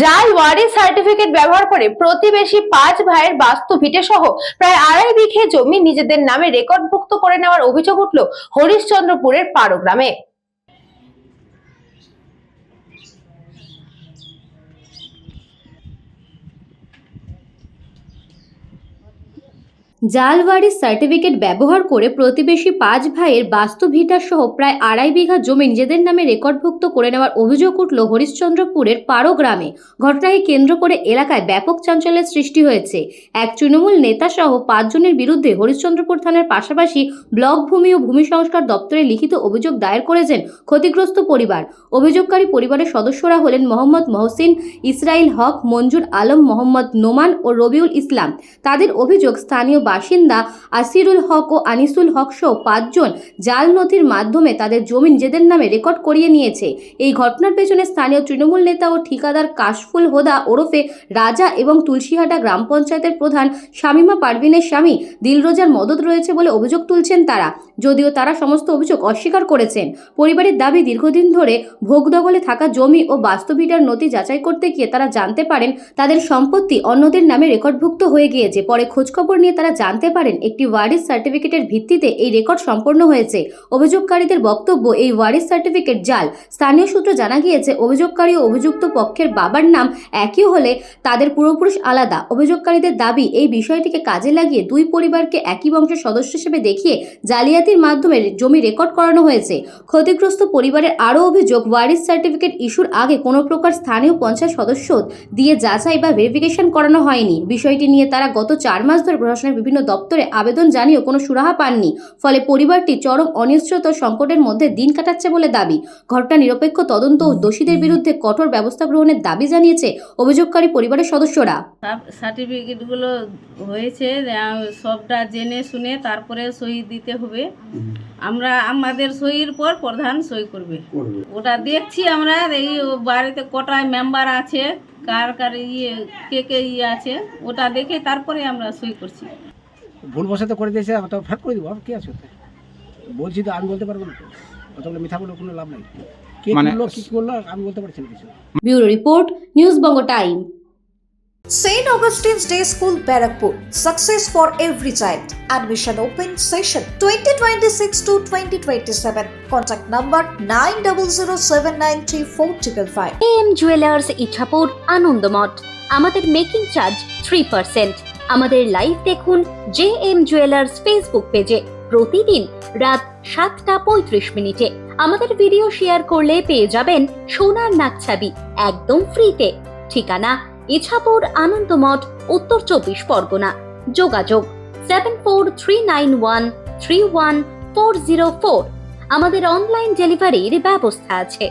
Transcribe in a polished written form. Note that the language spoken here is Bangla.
জাল ওয়ারিশ সার্টিফিকেট ব্যবহার করে প্রতিবেশী 5 ভাইয়ের বাস্তু ভিটে সহ প্রায় 2.5 বিঘে জমি নিজেদের নামে রেকর্ডভুক্ত করে নেওয়ার অভিযোগ উঠল হরিশ্চন্দ্রপুরের পারো গ্রামে। জাল ওয়ারিশ সার্টিফিকেট ব্যবহার করে প্রতিবেশী 5 ভাইয়ের বাস্তু ভিটা সহ প্রায় 2.5 বিঘা জমি নিজেদের নামে রেকর্ডভুক্ত করে নেওয়ার অভিযোগ উঠল হরিশ্চন্দ্রপুরের পারো গ্রামে। ঘটনাকে কেন্দ্র করে এলাকায় ব্যাপক চাঞ্চল্যের সৃষ্টি হয়েছে। এক তৃণমূল নেতা সহ 5 জনের বিরুদ্ধে হরিশ্চন্দ্রপুর থানার পাশাপাশি ব্লক ভূমি ও ভূমি সংস্কার দপ্তরে লিখিত অভিযোগ দায়ের করেছেন ক্ষতিগ্রস্ত পরিবার। অভিযোগকারী পরিবারের সদস্যরা হলেন মোহাম্মদ মহসিন, ইসরাইল হক, মঞ্জুর আলম, মোহাম্মদ নোমান ও রবিউল ইসলাম। তাদের অভিযোগ স্থানীয় বাসিন্দা আসিরুল হক ও আনিসুল হক সহ 5 জন জাল নথির মাধ্যমে তাদের জমি নিজেদের নামে রেকর্ড করিয়ে নিয়েছে। এই ঘটনার পেছনে স্থানীয় তৃণমূল নেতা ও ঠিকাদার কাশফুল হোদা ওরফে রাজা এবং তুলসীহাটা গ্রাম পঞ্চায়েতের প্রধান শামিমা পারভিনের স্বামী দিলরোজার মদত রয়েছে বলে অভিযোগ তুলছেন তারা, যদিও তারা সমস্ত অভিযোগ অস্বীকার করেছেন। পরিবারের দাবি, দীর্ঘদিন ধরে ভোগ দখলে থাকা জমি ও বাস্তবিটার নথি যাচাই করতে গিয়ে তারা জানতে পারেন তাদের সম্পত্তি অন্যদের নামে রেকর্ডভুক্ত হয়ে গিয়েছে। পরে খোঁজখবর নিয়ে তারা জানতে পারেন একটি ওয়ারিশ সার্টিফিকেটের ভিত্তিতে এই রেকর্ড সম্পন্ন হয়েছে। অভিযোগকারীদের বক্তব্য, এই ওয়ারিশ সার্টিফিকেট জাল। স্থানীয় সূত্রে জানা গিয়েছে অভিযোগকারী ও অভিযুক্ত পক্ষের বাবার নাম একই হলে তাদের পূর্বপুরুষ আলাদা। অভিযোগকারীদের দাবি, এই বিষয়টিকে কাজে লাগিয়ে দুই পরিবারকে একই বংশের সদস্য হিসেবে দেখিয়ে জালিয়াতির মাধ্যমে জমি রেকর্ড করানো হয়েছে। ক্ষতিগ্রস্ত পরিবারের আরও অভিযোগ, ওয়ারিশ সার্টিফিকেট ইস্যুর আগে কোনো প্রকার স্থানীয় পঞ্চায়েত সদস্য দিয়ে যাচাই বা ভেরিফিকেশন করানো হয়নি। বিষয়টি নিয়ে তারা গত 4 মাস ধরে প্রশাসনের বিভিন্ন দপ্তরে আবেদন জানিয়েও কোনো সুরাহা পাননি। ফলে পরিবারটি চরম অনিশ্চয়তা সংকটের মধ্যে দিন কাটাচ্ছে বলে দাবি। ঘটনা নিরপেক্ষ তদন্ত ও দোষীদের বিরুদ্ধে কঠোর ব্যবস্থা গ্রহণের দাবি জানিয়েছে অভিযোগকারী পরিবারের সদস্যরা। সার্টিফিকেটগুলো হয়েছে, সবটা জেনে শুনে তারপরে সই দিতে হবে। আমরা আমাদের সইয়ের পর প্রধান সই করবে। ওটা দেখছি আমরা, এই বাড়িতে কটা মেম্বার আছে, কার কার কে আছে, ওটা দেখে তারপরে আমরা সই করছি। ভুল বসাতে করে দিয়েছে, ওটা ফেরত করে দেবো। কি আছে বলছি তো, আমি বলতে পারবো না, অতগুলো মিথ্যা বলে কোনো লাভ নাই। কে করলো কি করলো আমি বলতে পারছি না কিছু। Bureau report, news Banga time. St. Augustine's Day School, Barakpur. Success for every child. Admission open session 2026 to 2027. Contact number 9007934555. AM Jewelers Ichhapur Anandamath. আমাদের মেকিং চার্জ 3%। আমাদের লাইভ দেখুন JM Jewelers ফেসবুক পেজে প্রতিদিন রাত 7:35 আমাদের ভিডিও শেয়ার করলে পেয়ে যাবেন সোনার নাকছাবি একদম ফ্রিতে। ঠিকানা ইছাপুর আনন্দমঠ, উত্তর 24 পরগনা। যোগাযোগ 7439131404। আমাদের অনলাইন ডেলিভারির ব্যবস্থা আছে।